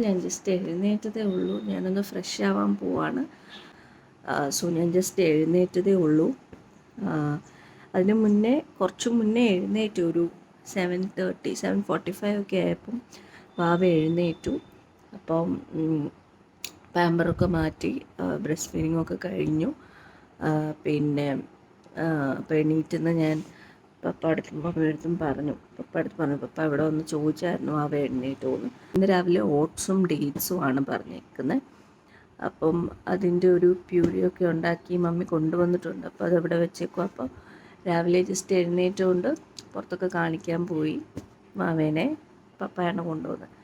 ഞാൻ ജസ്റ്റ് എഴുന്നേറ്റതേ ഉള്ളൂ. ഞാനൊന്ന് ഫ്രഷ് ആവാൻ പോവാണ്. സോ ഞാൻ ജസ്റ്റ് എഴുന്നേറ്റതേ ഉള്ളൂ. അതിന് മുന്നേ കുറച്ച് മുന്നേ എഴുന്നേറ്റു. ഒരു 7:30 7:45 ഒക്കെ ആയപ്പം വാവ എഴുന്നേറ്റു. അപ്പം പാമ്പറൊക്കെ മാറ്റി ബ്രസ്റ്റ് ഫീഡിങ്ങൊക്കെ കഴിഞ്ഞു. പിന്നെ അപ്പോൾ എണീറ്റെന്ന് ഞാൻ പപ്പയുടെ അടുത്തും പറഞ്ഞു. പപ്പ ഇവിടെ വന്ന് ചോദിച്ചായിരുന്നു അവ എഴുന്നേറ്റോന്ന്. ഇന്ന് രാവിലെ ഓട്സും ഡേറ്റ്സും ആണ് പറഞ്ഞേക്കുന്നത്. അപ്പം അതിൻ്റെ ഒരു പ്യൂരിയൊക്കെ ഉണ്ടാക്കി മമ്മി കൊണ്ടുവന്നിട്ടുണ്ട്. അപ്പോൾ അതവിടെ വെച്ചേക്കും. അപ്പോൾ രാവിലെ ജസ്റ്റ് എഴുന്നേറ്റുകൊണ്ട് പുറത്തൊക്കെ കാണിക്കാൻ പോയി. മാവേനെ പപ്പയാണ് കൊണ്ടുവന്നത്.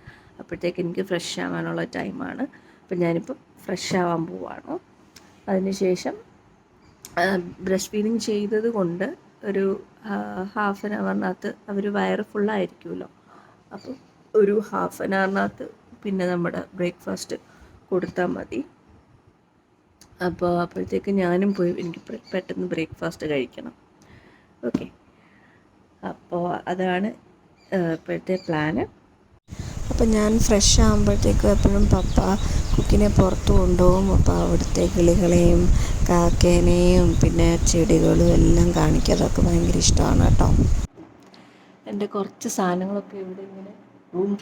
അപ്പോഴത്തേക്ക് എനിക്ക് ഫ്രഷ് ആവാനുള്ള ടൈമാണ്. അപ്പം ഞാനിപ്പോൾ ഫ്രഷ് ആവാൻ പോവാണ്. അതിനുശേഷം ബ്രസ്റ്റ് ഫീഡിങ് ചെയ്തത് കൊണ്ട് ഒരു ഹാഫ് ആൻ അവറിനകത്ത് അവർ വയറ് ഫുള്ളായിരിക്കുമല്ലോ. അപ്പോൾ ഒരു ഹാഫ് ആൻ അവറിനകത്ത് പിന്നെ നമ്മുടെ ബ്രേക്ക്ഫാസ്റ്റ് കൊടുത്താൽ മതി. അപ്പോൾ അപ്പോഴത്തേക്ക് ഞാനും പോയി എനിക്ക് പെട്ടെന്ന് ബ്രേക്ക്ഫാസ്റ്റ് കഴിക്കണം. ഓക്കെ, അപ്പോൾ അതാണ് ഇപ്പോഴത്തെ പ്ലാന്. അപ്പം ഞാൻ ഫ്രഷ് ആകുമ്പോഴത്തേക്കും എപ്പോഴും പപ്പ കുക്കിനെ പുറത്ത് കൊണ്ടുപോകും. അപ്പോൾ അവിടുത്തെ കിളികളെയും കാക്കേനെയും പിന്നെ ചെടികളും എല്ലാം കാണിക്കുക. അതൊക്കെ ഭയങ്കര ഇഷ്ടമാണ് കേട്ടോ. എൻ്റെ കുറച്ച് സാധനങ്ങളൊക്കെ ഇവിടെ ഇങ്ങനെ റൂം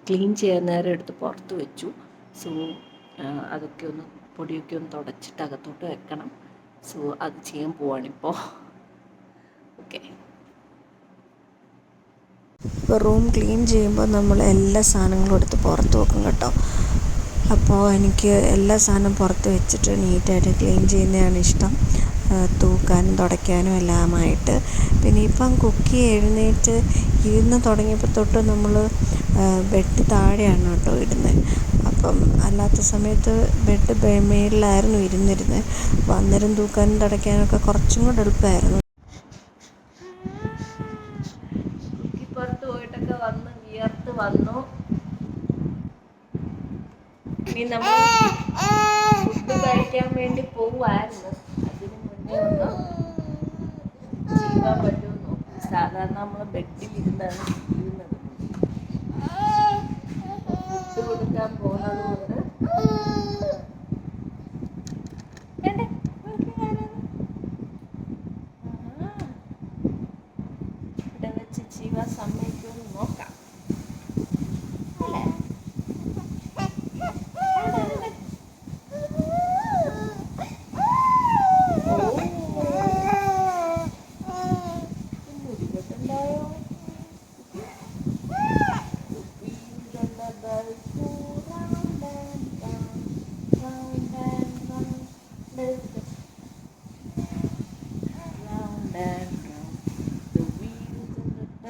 ക്ലീൻ ചെയ്യാൻ നേരം എടുത്ത് പുറത്ത് വെച്ചു. സോ അതൊക്കെ ഒന്ന് പൊടിയൊക്കെ ഒന്ന് തുടച്ചിട്ട് അകത്തോട്ട് വെക്കണം. സോ അത് ചെയ്യാൻ പോവാണിപ്പോൾ. ഓക്കെ, ഇപ്പോൾ റൂം ക്ലീൻ ചെയ്യുമ്പോൾ നമ്മൾ എല്ലാ സാധനങ്ങളും എടുത്ത് പുറത്ത് വെക്കും കേട്ടോ. അപ്പോൾ എനിക്ക് എല്ലാ സാധനവും പുറത്ത് വെച്ചിട്ട് നീറ്റായിട്ട് ക്ലീൻ ചെയ്യുന്നതാണ് ഇഷ്ടം, തൂക്കാനും തുടയ്ക്കാനും എല്ലാമായിട്ട്. പിന്നെ ഇപ്പം കുക്കി എഴുന്നേറ്റ് ഇരുന്ന് തുടങ്ങിയപ്പോൾ തൊട്ട് നമ്മൾ ബെഡ് താഴെയാണ് കേട്ടോ ഇടുന്നത്. അപ്പം അല്ലാത്ത സമയത്ത് ബെഡ് മേളിലായിരുന്നു ഇരുന്നിരുന്നത്. അപ്പോൾ അന്നേരം തൂക്കാനും തുടയ്ക്കാനൊക്കെ കുറച്ചും കൂടെ എളുപ്പമായിരുന്നു. പുറത്ത് പോയിട്ടൊക്കെ വന്ന് വിയർത്ത് വന്നു. ഇനി നമ്മൾ ഫുഡ് കഴിക്കാൻ വേണ്ടി പോവുമായിരുന്നു. അതിന് മുന്നേ ഒന്ന് ചെയ്യാൻ പറ്റുമോ നോക്കി. സാധാരണ നമ്മൾ ബെഡിൽ ഇരുന്നാണ് ചെയ്യുന്നത്. ഫുഡ് കൊടുക്കാൻ പോകുന്നത് കൊണ്ട് ഇവിടെ വെച്ച് ചെയ്യാൻ സമ്മതിക്കുമെന്ന് നോക്കാം. അല്ലേ?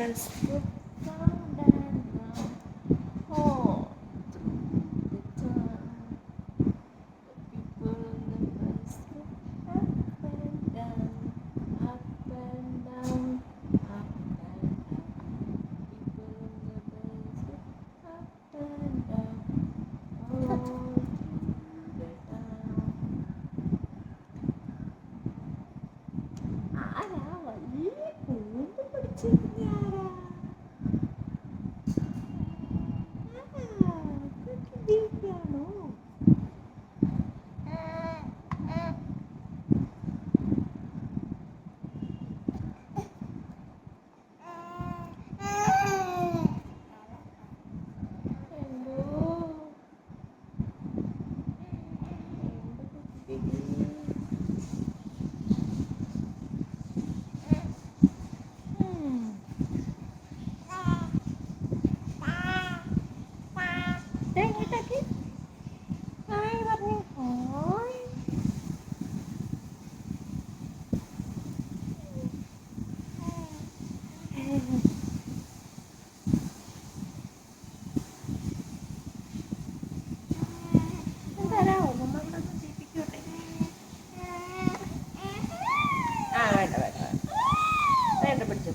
Let's go round and round, all through the town. The people in the bus go up and down, up and down, up and down. People in the bus go up and down, all through the town. ആരാ വലിയ കൂമ്പ് പിടിച്ചിരിക്കുന്നയാരാ? ാണോ? വേണ്ട പിടിച്ചു.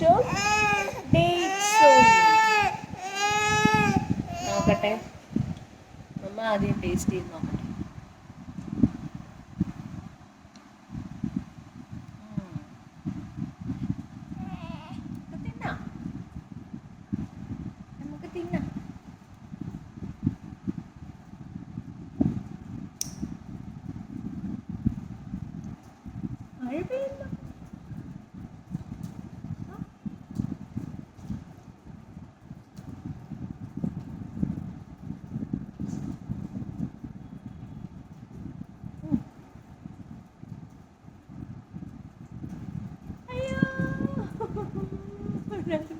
കുറച്ച് ഡേറ്റ്സും നോക്കട്ടെ. അമ്മ ആദ്യം taste ചെയ്ത് നോക്കട്ടെ. തിന്നാം, നമുക്ക് തിന്നാം. മഴ പെയ്യുന്നു.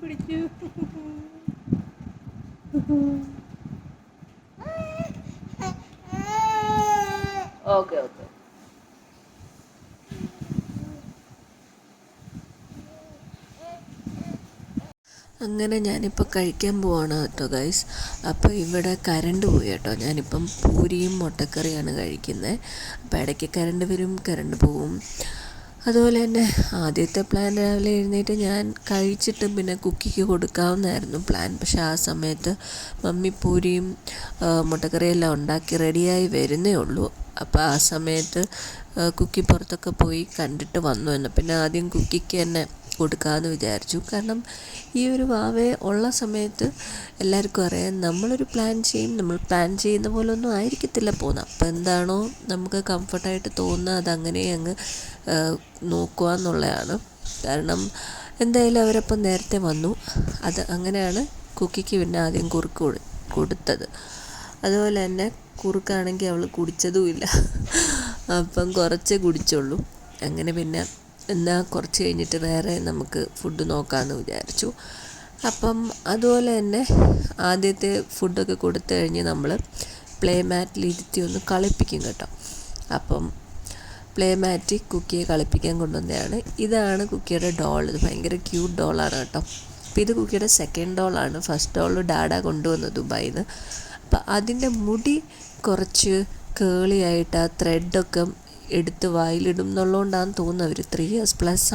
പിടിച്ചു. Okay okay. അങ്ങനെ ഞാനിപ്പോൾ കഴിക്കാൻ പോവാണ് കേട്ടോ ഗൈസ്. അപ്പോൾ ഇവിടെ കറണ്ട് പോയി കേട്ടോ. ഞാനിപ്പം പൂരിയും മുട്ടക്കറിയാണ് കഴിക്കുന്നത്. അപ്പോൾ ഇടയ്ക്ക് കറണ്ട് വരും, കറണ്ട് പോവും. അതുപോലെ തന്നെ ആദ്യത്തെ പ്ലാൻ രാവിലെ എഴുന്നേറ്റ് ഞാൻ കഴിച്ചിട്ട് പിന്നെ കുക്കിക്ക് കൊടുക്കാവുന്നതായിരുന്നു പ്ലാൻ. പക്ഷേ ആ സമയത്ത് മമ്മി പൂരിയും മുട്ടക്കറിയെല്ലാം ഉണ്ടാക്കി റെഡിയായി വരുന്നേ ഉള്ളൂ. അപ്പോൾ ആ സമയത്ത് കുക്കി പുറത്തൊക്കെ പോയി കണ്ടിട്ട് വന്നു. എന്ന് പിന്നെ ആദ്യം കുക്കിക്ക് തന്നെ കൊടുക്കാമെന്ന് വിചാരിച്ചു. കാരണം ഈ ഒരു വാവയെ ഉള്ള സമയത്ത് എല്ലാവർക്കും അറിയാം, നമ്മളൊരു പ്ലാൻ ചെയ്യും, നമ്മൾ പ്ലാൻ ചെയ്യുന്ന പോലെ ഒന്നും ആയിരിക്കത്തില്ല പോകുന്നത്. അപ്പോൾ എന്താണോ നമുക്ക് കംഫർട്ടായിട്ട് തോന്നുന്നത് അതങ്ങനെ അങ്ങ് നോക്കുക എന്നുള്ളതാണ്. കാരണം എന്തായാലും അവരപ്പം നേരത്തെ വന്നു. അത് അങ്ങനെയാണ് കുക്കിക്ക് പിന്നെ ആദ്യം കുറുക്ക് കൊടുത്തത്. അതുപോലെ തന്നെ കുറുക്കാണെങ്കിൽ അവൾ കുടിച്ചതുമില്ല. അപ്പം കുറച്ചേ കുടിച്ചുള്ളൂ. അങ്ങനെ പിന്നെ എന്നാൽ കുറച്ച് കഴിഞ്ഞിട്ട് വേറെ നമുക്ക് ഫുഡ് നോക്കാമെന്ന് വിചാരിച്ചു. അപ്പം അതുപോലെ തന്നെ ആദ്യത്തെ ഫുഡൊക്കെ കൊടുത്തു കഴിഞ്ഞ് നമ്മൾ പ്ലേ മാറ്റിലിരുത്തി ഒന്ന് കളിപ്പിക്കും കേട്ടോ. അപ്പം പ്ലേ മാറ്റ് കുക്കിയെ കളിപ്പിക്കാൻ കൊണ്ടുവന്നതാണ്. ഇതാണ് കുക്കിയുടെ ഡോൾ. ഇത് ഭയങ്കര ക്യൂട്ട് ഡോളാണ് കേട്ടോ. അപ്പോൾ ഇത് കുക്കിയുടെ സെക്കൻഡ് ഡോളാണ്. ഫസ്റ്റ് ഡോൾ ഡാഡ കൊണ്ടുവന്നത് ദുബായിൽ നിന്ന്. അപ്പം അതിൻ്റെ മുടി കുറച്ച് കേളിയായിട്ട് ആ ത്രെഡൊക്കെ എടുത്ത് വായിലിടും എന്നുള്ളതുകൊണ്ടാണെന്ന് തോന്നുന്നു അവർ 3 years+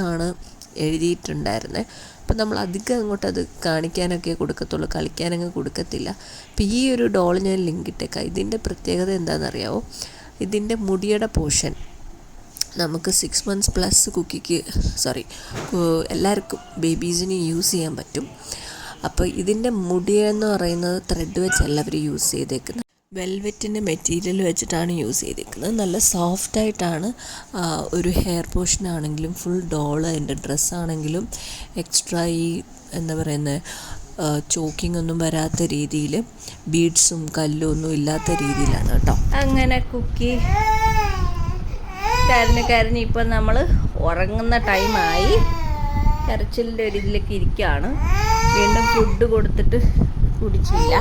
ആണ് എഴുതിയിട്ടുണ്ടായിരുന്നത്. അപ്പം നമ്മൾ അധികം അങ്ങോട്ട് അത് കാണിക്കാനൊക്കെ കൊടുക്കത്തുള്ളൂ, കളിക്കാനങ്ങ് കൊടുക്കത്തില്ല. അപ്പം ഈ ഒരു ഡോൾ ഞാൻ ലിങ്ക് ഇട്ടേക്കാം. ഇതിൻ്റെ പ്രത്യേകത എന്താണെന്നറിയാമോ? ഇതിൻ്റെ മുടിയുടെ പോർഷൻ നമുക്ക് 6 months+ കുക്കിക്ക് എല്ലാവർക്കും ബേബീസിന് യൂസ് ചെയ്യാൻ പറ്റും. അപ്പോൾ ഇതിൻ്റെ മുടിയെന്ന് പറയുന്നത് ത്രെഡ് വെച്ചല്ല അവർ യൂസ് ചെയ്തേക്കുന്നത്, വെൽവെറ്റിൻ്റെ മെറ്റീരിയൽ വെച്ചിട്ടാണ് യൂസ് ചെയ്തിരിക്കുന്നത്. നല്ല സോഫ്റ്റായിട്ടാണ്. ഒരു ഹെയർ പോർഷനാണെങ്കിലും ഫുൾ ഡോള്, അതിൻ്റെ ഡ്രസ്സാണെങ്കിലും എക്സ്ട്രാ ഈ എന്താ പറയുന്നത് ചോക്കിംഗ് ഒന്നും വരാത്ത രീതിയിൽ, ബീഡ്സും കല്ലും ഒന്നും ഇല്ലാത്ത രീതിയിലാണ് കേട്ടോ. അങ്ങനെ കുക്കി കരഞ്ഞ് ഇപ്പം നമ്മൾ ഉറങ്ങുന്ന ടൈമായി. കരച്ചിലിൻ്റെ ഒരു ഇതിലേക്ക് ഇരിക്കുകയാണ്. വീണ്ടും ഫുഡ് കൊടുത്തിട്ട് കുടിച്ചില്ല.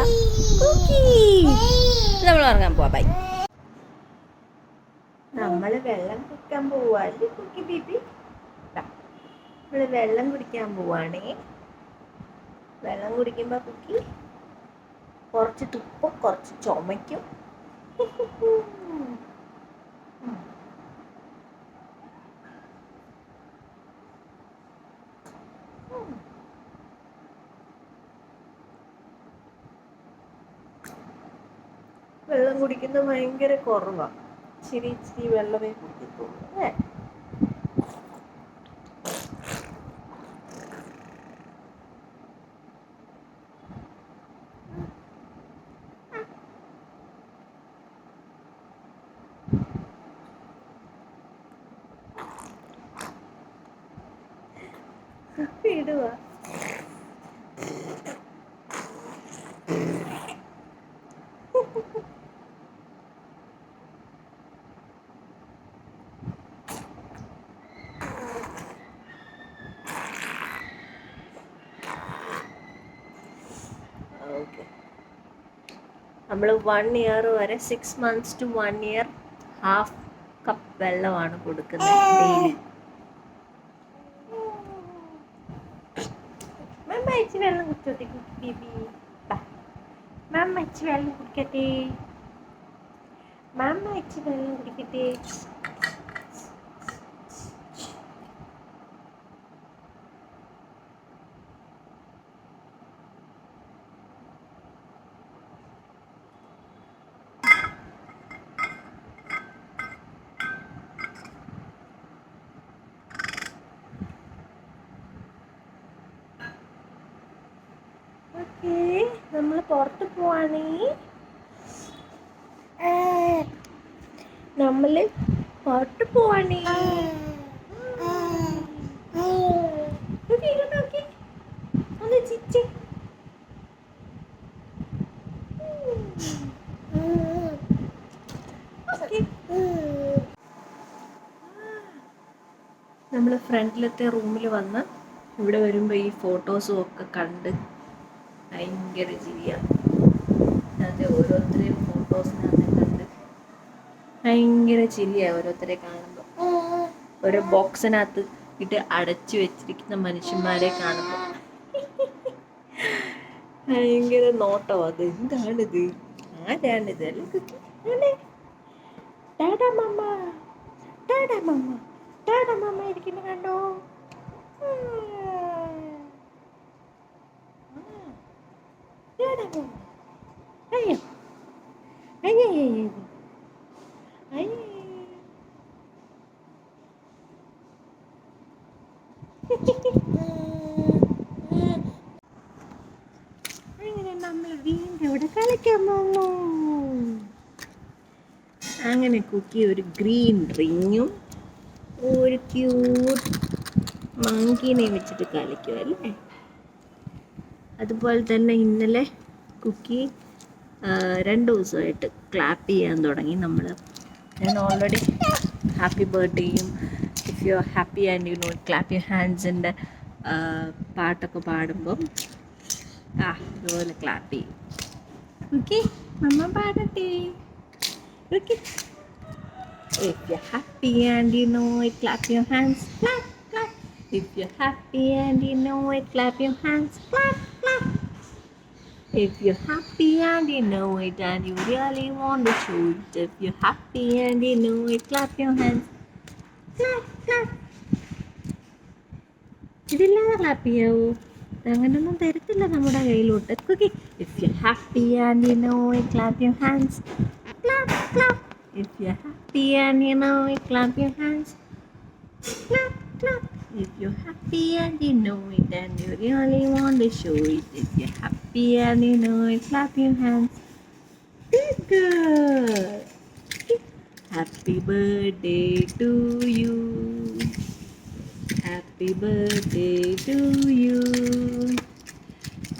നമ്മൾ ഉറങ്ങാൻ പോവാം. ബൈ. നമ്മൾ വെള്ളം കുടിക്കാൻ പോവാല്ലേ കുക്കി ബേബി? നമ്മൾ വെള്ളം കുടിക്കാൻ പോവാണേ. വെള്ളം കുടിക്കുമ്പോൾ കുക്കി കുറച്ച് തുപ്പും, കുറച്ച് ചുമയ്ക്കും. വെള്ളം കുടിക്കുന്നത് ഭയങ്കര കുറവാണ്. ഇച്ചിരി വെള്ളമേ കുടിക്കത്തുള്ളൂ അല്ലേ? ഇടുക. ഓക്കെ, നമ്മൾ 1 year വരെ 6 months to 1 year 1/2 കപ്പ് വെള്ളമാണ് കൊടുക്കുന്നത് ഡെയിലി. മമ്മ ഇച്ചി വെള്ളം കുടിച്ചോട്ടെ കുട്ടി ബേബി. മമ്മ ഇച്ചി വെള്ളം കുടിക്കട്ടെ. മമ്മ ഇച്ചി വെള്ളം കുടിക്കട്ടെ. നമ്മൾ പുറത്ത് പോവാണേ. നമ്മൾ പുറത്ത് പോവാണേ. ഒന്ന് ചിരിച്ചേ. നമ്മൾ ഫ്രണ്ടിലത്തെ റൂമിൽ വന്ന് ഇവിടെ വരുമ്പോൾ ഈ ഫോട്ടോസും ഒക്കെ കണ്ട് ഭയങ്കര ചിരിയാണ്. അതിനകത്ത് ഓരോരുത്തരെയും ഫോട്ടോസിനകത്ത് കണ്ട് ഭയങ്കര ചിരിയാണ് ഓരോരുത്തരെ കാണുമ്പോൾ. ഓരോ ബോക്സിനകത്ത് ഇട്ട് അടച്ചു വെച്ചിരിക്കുന്ന മനുഷ്യന്മാരെ കാണുമ്പോൾ ഭയങ്കര നോട്ടം. അത് എന്താണിത്, ആരാണിത്? അല്ലേ ടാഡാ മമ്മ, ടാഡാ മമ്മ, ടാഡാ മമ്മ ഇരിക്കുന്നു കണ്ടോ. ടാഡാ മമ്മ. അയ്യോ അയ്യോ അയ്യോ അയ്യോ. അങ്ങനെ നമ്മൾ വീണ്ടും ഇവിടെ കളിക്കാൻ പോകുന്നു. അങ്ങനെ കുക്കി ഒരു ഗ്രീൻ റിങ്ങും ഒരു ക്യൂട്ട് മങ്കീനെ വെച്ചിട്ട് കളിക്കും അല്ലേ. അതുപോലെ തന്നെ ഇന്നലെ കുക്കി 2 ദിവസമായിട്ട് ക്ലാപ്പ് ചെയ്യാൻ തുടങ്ങി. ഞാൻ ഓൾറെഡി ഹാപ്പി ബർത്ത്ഡേയും if you are happy and you know clap your ഹാൻഡ്സിൻ്റെ പാട്ടൊക്കെ പാടുമ്പം ഇതുപോലെ ക്ലാപ്പ് ചെയ്യും. ഓക്കെ, മമ്മ പാടട്ടെ. Okay, if you're happy and you know it, clap your hands, clap, clap. If you're happy and you know it, clap your hands, clap, clap. If you're happy and you know it and you really want to show it, if you're happy and you know it, clap your hands, clap, clap. ഇതില്ലാതെ clap ചെയ്യാവോ? അങ്ങനൊന്നും തരത്തില്ല നമ്മുടെ കയ്യിലോട്ട്. Okay, if you're happy and you know it, clap your hands, clap, clap. If you're happy and you know it, clap your hands, clap, clap. If you're happy and you know it and you really want to show it, if you're happy and you know it, clap your hands. Good girl. Happy birthday to you. Happy birthday to you.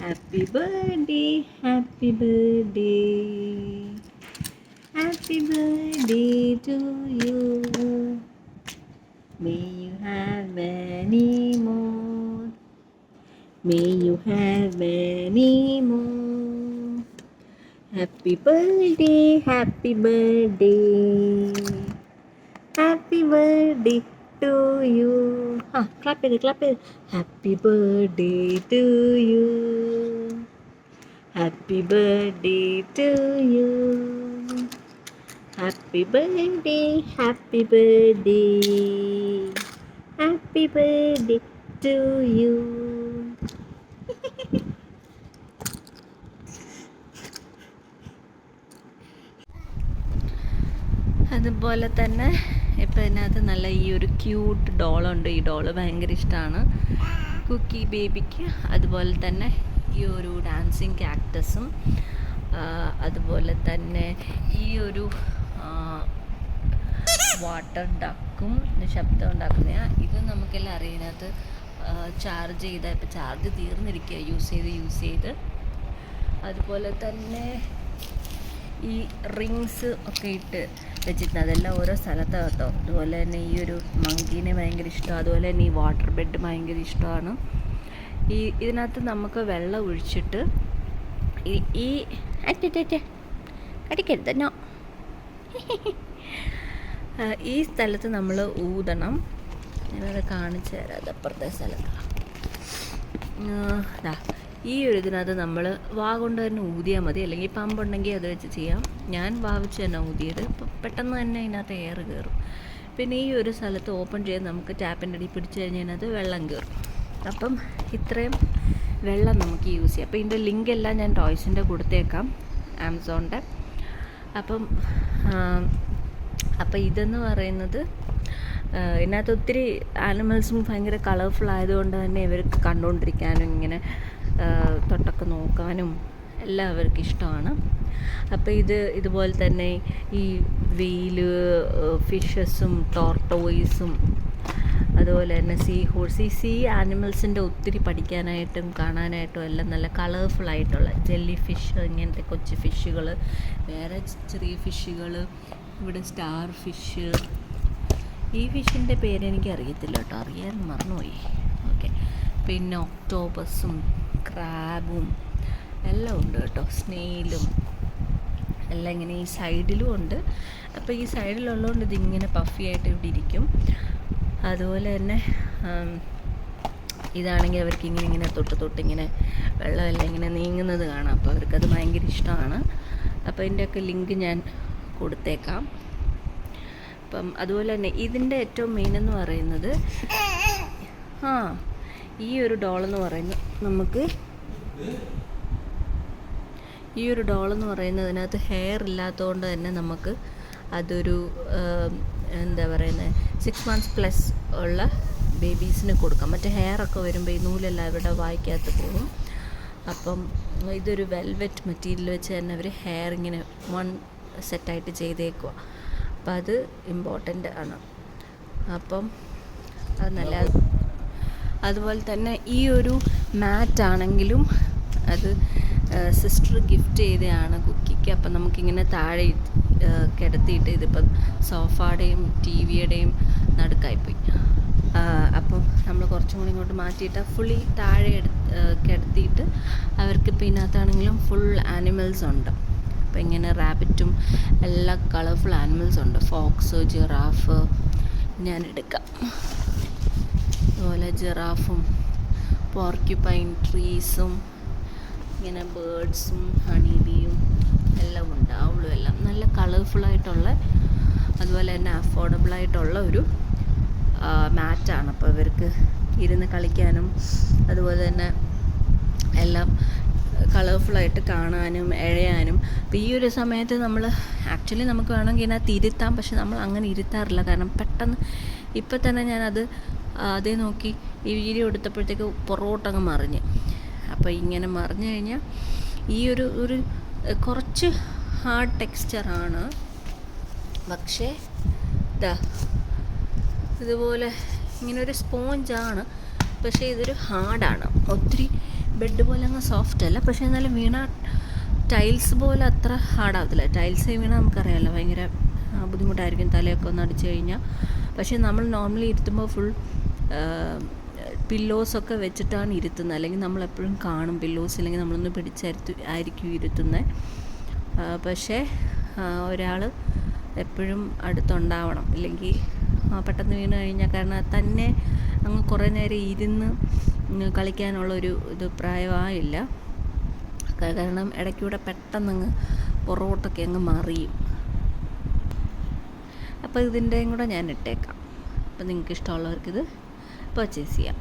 Happy birthday, happy birthday. Happy birthday to you. May you have many more. May you have many more. Happy birthday, happy birthday. Happy birthday to you. Clap it, clap it. Happy birthday to you. Happy birthday to you. Happy birthday, happy birthday. Happy birthday to you. അതുപോലെ തന്നെ ഇപ്പം ഇതിനകത്ത് നല്ല ഈ ഒരു cute ഡോളുണ്ട്. ഈ doll ഭയങ്കര ഇഷ്ടമാണ് കുക്കി ബേബിക്ക്. അതുപോലെ തന്നെ ഈ ഒരു ഡാൻസിങ് ക്യാക്ടസും അതുപോലെ തന്നെ ഈ ഒരു വാട്ടർ ഡക്കും ശബ്ദം ഉണ്ടാക്കുന്ന ഇത് നമുക്കെല്ലാം അറിയുന്നത് ചാർജ് ചെയ്താൽ ഇപ്പം ചാർജ് തീർന്നിരിക്കുക യൂസ് ചെയ്ത്. അതുപോലെ തന്നെ ഈ റിങ്സ് ഒക്കെ ഇട്ട് വെച്ചിട്ടുണ്ട്, അതെല്ലാം ഓരോ സ്ഥലത്താണ് കേട്ടോ. അതുപോലെ തന്നെ ഈ ഒരു മങ്കീനെ ഭയങ്കര ഇഷ്ടമാണ്. അതുപോലെ തന്നെ ഈ വാട്ടർ ബെഡ് ഭയങ്കര ഇഷ്ടമാണ്. ഇതിനകത്ത് നമുക്ക് വെള്ളം ഒഴിച്ചിട്ട് ഈ കടിക്കരുതന്നോ ഈ സ്ഥലത്ത് നമ്മൾ ഊതണം. ഞാനത് കാണിച്ചു തരാം. അതപ്പുറത്തെ സ്ഥലത്താണ്. ഈ ഒരു ഇതിനകത്ത് നമ്മൾ വാ കൊണ്ട് തന്നെ ഊതിയാൽ മതി, അല്ലെങ്കിൽ പമ്പുണ്ടെങ്കിൽ അത് വെച്ച് ചെയ്യാം. ഞാൻ വാ വെച്ച് തന്നെ ഊതിയത്. ഇപ്പം പെട്ടെന്ന് തന്നെ അതിനകത്ത് എയർ കയറും. പിന്നെ ഈ ഒരു സ്ഥലത്ത് ഓപ്പൺ ചെയ്ത് നമുക്ക് ടാപ്പിൻ്റെ അടി പിടിച്ച് കഴിഞ്ഞാൽ അതിനകത്ത് വെള്ളം കയറും. അപ്പം ഇത്രയും വെള്ളം നമുക്ക് യൂസ് ചെയ്യാം. അപ്പോൾ ഇതിൻ്റെ ലിങ്ക് എല്ലാം ഞാൻ ടോയ്സിൻ്റെ കൊടുത്തേക്കാം, ആമസോണിൻ്റെ. അപ്പം ഇതെന്ന് പറയുന്നത് ഇതിനകത്ത് ഒത്തിരി ആനിമൽസും ഭയങ്കര കളർഫുൾ ആയതുകൊണ്ട് തന്നെ ഇവർക്ക് കണ്ടുകൊണ്ടിരിക്കാനും ഇങ്ങനെ തൊട്ടൊക്കെ നോക്കാനും എല്ലാവർക്കും ഇഷ്ടമാണ്. അപ്പോൾ ഇതുപോലെ തന്നെ ഈ വെയില്, ഫിഷസും ടോർട്ടോയ്സും അതുപോലെ തന്നെ സീ ആനിമൽസിൻ്റെ ഒത്തിരി പഠിക്കാനായിട്ടും കാണാനായിട്ടും എല്ലാം നല്ല കളർഫുള്ളായിട്ടുള്ള ജെല്ലി ഫിഷ്, ഇങ്ങനത്തെ കൊച്ചു ഫിഷുകൾ, വേറെ ചെറിയ ഫിഷുകൾ, ഇവിടെ സ്റ്റാർ ഫിഷ്. ഈ ഫിഷിൻ്റെ പേരെനിക്ക് അറിയത്തില്ല കേട്ടോ, അറിയാൻ മറന്നുപോയി. ഓക്കെ, പിന്നെ ഒക്ടോപസും ക്രാബും എല്ലാം ഉണ്ട് കേട്ടോ, സ്നെയിലും എല്ലാം ഇങ്ങനെ ഈ സൈഡിലും ഉണ്ട്. അപ്പോൾ ഈ സൈഡിലുള്ളതുകൊണ്ട് ഇതിങ്ങനെ പഫിയായിട്ട് ഇവിടെ ഇരിക്കും. അതുപോലെ തന്നെ ഇതാണെങ്കിൽ അവർക്ക് ഇങ്ങനെ തൊട്ട് ഇങ്ങനെ വെള്ളമെല്ലാം ഇങ്ങനെ നീങ്ങുന്നത് കാണാം. അപ്പോൾ അവർക്കത് ഭയങ്കര ഇഷ്ടമാണ്. അപ്പോൾ ഇതിൻ്റെയൊക്കെ ലിങ്ക് ഞാൻ കൊടുത്തേക്കാം. അപ്പം അതുപോലെ തന്നെ ഇതിൻ്റെ ഏറ്റവും മെയിൻ എന്ന് പറയുന്നത് ഈ ഒരു ഡോളെന്ന് പറയുന്നത് ഈ ഒരു ഡോളെന്ന് പറയുന്നതിനകത്ത് ഹെയർ ഇല്ലാത്തതുകൊണ്ട് തന്നെ നമുക്ക് അതൊരു എന്താ പറയുന്നത് 6 months പ്ലസ് ഉള്ള ബേബീസിന് കൊടുക്കാം. മറ്റേ ഹെയറൊക്കെ വരുമ്പോൾ ഈ നൂലെല്ലാം ഇവിടെ വായിക്കകത്ത് പോകും. അപ്പം ഇതൊരു വെൽവെറ്റ് മെറ്റീരിയൽ വെച്ച് തന്നെ അവർ ഹെയർ ഇങ്ങനെ 1 സെറ്റായിട്ട് ചെയ്തേക്കുക. അപ്പം അത് ഇമ്പോർട്ടൻ്റ് ആണ്. അപ്പം അത് നല്ല. അതുപോലെ തന്നെ ഈ ഒരു മാറ്റാണെങ്കിലും അത് സിസ്റ്റർ ഗിഫ്റ്റ് ചെയ്തതാണ് കുക്കിക്ക്. അപ്പം നമുക്കിങ്ങനെ താഴെ കിടത്തിയിട്ട്, ഇതിപ്പം സോഫയുടെയും ടി വിയുടെയും നടുക്കായിപ്പോയി. അപ്പം നമ്മൾ കുറച്ചും കൂടി ഇങ്ങോട്ട് മാറ്റിയിട്ട് ഫുള്ളി താഴെ കിടത്തിയിട്ട് അവർക്ക് ഇപ്പം ഇതിനകത്താണെങ്കിലും ഫുൾ ആനിമൽസ് ഉണ്ട്. അപ്പം ഇങ്ങനെ റാബിറ്റും എല്ലാ കളർഫുൾ ആനിമൽസ് ഉണ്ട്, ഫോക്സ്, ജിറാഫ്. ഞാൻ എടുക്കാം. അതുപോലെ ജിറാഫും പോർക്യുപൈൻ ട്രീസും ഇങ്ങനെ ബേർഡ്സും ഹണി ബീയും എല്ലാം ഉണ്ട്. അവളും എല്ലാം നല്ല കളർഫുള്ളായിട്ടുള്ള, അതുപോലെ തന്നെ അഫോർഡബിളായിട്ടുള്ള ഒരു മാറ്റാണ്. അപ്പോൾ ഇവർക്ക് ഇരുന്ന് കളിക്കാനും അതുപോലെ തന്നെ എല്ലാം കളർഫുള്ളായിട്ട് കാണാനും എഴയാനും. അപ്പോൾ ഈ ഒരു സമയത്ത് ആക്ച്വലി നമുക്ക് വേണമെങ്കിൽ ഇതിനകത്ത് ഇരുത്താം, പക്ഷെ നമ്മൾ അങ്ങനെ ഇരുത്താറില്ല. കാരണം പെട്ടെന്ന് ഇപ്പം തന്നെ ഞാനത് അതേ നോക്കി ഈ വീഡിയോ എടുത്തപ്പോഴത്തേക്ക് പുറകോട്ടങ്ങ് മറിഞ്ഞ്. അപ്പോൾ ഇങ്ങനെ മറിഞ്ഞു കഴിഞ്ഞാൽ ഈ ഒരു കുറച്ച് ഹാർഡ് ടെക്സ്ചറാണ്, പക്ഷേ ഇതുപോലെ ഇങ്ങനെ ഒരു സ്പോഞ്ചാണ്, പക്ഷേ ഇതൊരു ഹാർഡാണ്. ഒത്തിരി ബെഡ് പോലെ അങ്ങ് സോഫ്റ്റ് അല്ല, പക്ഷേ എന്നാലും വീണ ടൈൽസ് പോലെ അത്ര ഹാർഡാകത്തില്ല. ടൈൽസ് വീണ നമുക്കറിയാമല്ലോ ഭയങ്കര ബുദ്ധിമുട്ടായിരിക്കും, തലയൊക്കെ ഒന്ന് അടിച്ചു കഴിഞ്ഞാൽ. പക്ഷേ നമ്മൾ നോർമലി ഇരുത്തുമ്പോൾ ഫുൾ പില്ലോസൊക്കെ വെച്ചിട്ടാണ് ഇരുത്തുന്നത്. അല്ലെങ്കിൽ നമ്മളെപ്പോഴും കാണും പില്ലോസ് ഇല്ലെങ്കിൽ നമ്മളൊന്ന് ആയിരിക്കും ഇരുത്തുന്നത്. പക്ഷേ ഒരാൾ എപ്പോഴും അടുത്തുണ്ടാവണം, ഇല്ലെങ്കിൽ പെട്ടെന്ന് വീണ് കഴിഞ്ഞാൽ, കാരണം തന്നെ അങ്ങ് കുറേ നേരം ഇരുന്ന് കളിക്കാനുള്ളൊരു പ്രായമായില്ല. കാരണം ഇടയ്ക്കൂടെ പെട്ടെന്നങ്ങ് പുറകോട്ടൊക്കെ അങ്ങ് മറിയും. അപ്പോൾ ഇതിൻ്റെയും കൂടെ ഞാൻ ഇട്ടേക്കാം. അപ്പോൾ നിങ്ങൾക്ക് ഇഷ്ടമുള്ളവർക്കിത് പർച്ചേസ് ചെയ്യാം.